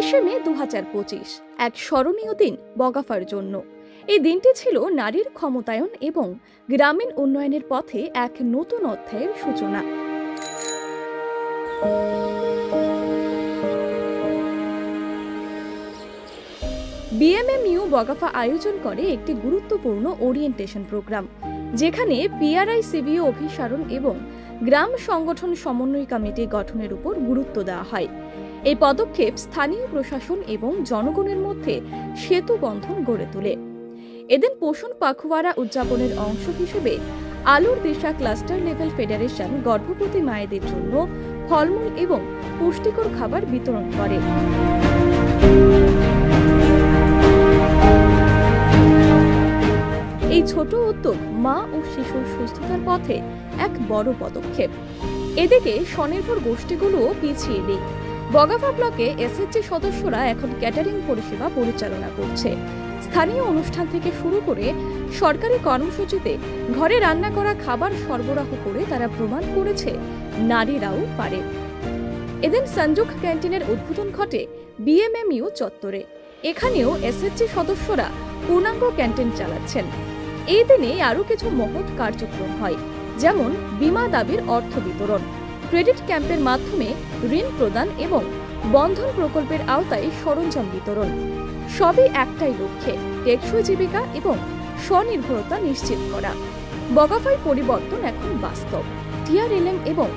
23শে মে 2025 এক স্মরণীয় দিন বগাফার জন্য। এই দিনটি ছিল নারীর ক্ষমতায়ন এবং গ্রামীণ উন্নয়নের পথে এক নতুন অধ্যায়ের সূচনা। বিএমএমইউ বগাফা আয়োজন করে একটি গুরুত্বপূর্ণ ওরিয়েন্টেশন প্রোগ্রাম, যেখানে পিআরআই সিভিও অভিসারণ এবং গ্রাম সংগঠন সমন্বয় কমিটি গঠনের উপর গুরুত্ব দেওয়া হয়। এই পদক্ষেপ স্থানীয় প্রশাসন এবং জনগণের মধ্যে সেতু বন্ধন গড়ে তোলে। এদিন পোষণ পাখওয়ারা উদযাপনের অংশ হিসেবে আলুর দিশা ক্লাস্টার লেভেল ফেডারেশন গর্ভবতী মায়েদের জন্য ফলমূল এবং পুষ্টিকর খাবার বিতরণ করে। এই ছোট উদ্যোগ মা ও শিশুর সুস্থতার পথে এক বড় পদক্ষেপ। এদিকে স্বনির্ভর গোষ্ঠীগুলোও পিছিয়ে নেই। বগাফা ব্লকে এসএইচজি সদস্যরা এখন ক্যাটারিং পরিষেবা পরিচালনা করছে। স্থানীয় অনুষ্ঠান থেকে শুরু করে সরকারি কর্মসূচিতে ঘরে রান্না করা খাবার সরবরাহ করে তারা প্রমাণ করেছে নারীরাও পারে। এদিন সংযোগ ক্যান্টিনের উদ্বোধন ঘটে বিএমএমইউ চত্বরে। এখানেও এসএইচজি সদস্যরা পূর্ণাঙ্গ ক্যান্টিন চালাচ্ছেন। এই দিনে আরও কিছু মহৎ কার্যক্রম হয়, যেমন বীমা দাবির অর্থ বিতরণ, ক্রেডিট ক্যাম্পের মাধ্যমে ঋণ প্রদান এবং বন্ধন প্রকল্পের আওতায় সরঞ্জাম বিতরণ। সবই একটাই লক্ষ্যে, টেকসই জীবিকা এবং স্বনির্ভরতা নিশ্চিত করা। বগাফায় পরিবর্তন এখন বাস্তব। টিআরএলএম এবং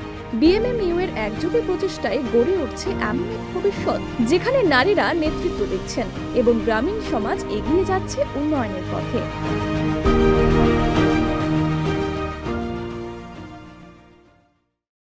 বিএমএমইউ এর একযোগে প্রচেষ্টায় গড়ে উঠছে এমন এক ভবিষ্যৎ, যেখানে নারীরা নেতৃত্ব দিচ্ছেন এবং গ্রামীণ সমাজ এগিয়ে যাচ্ছে উন্নয়নের পথে।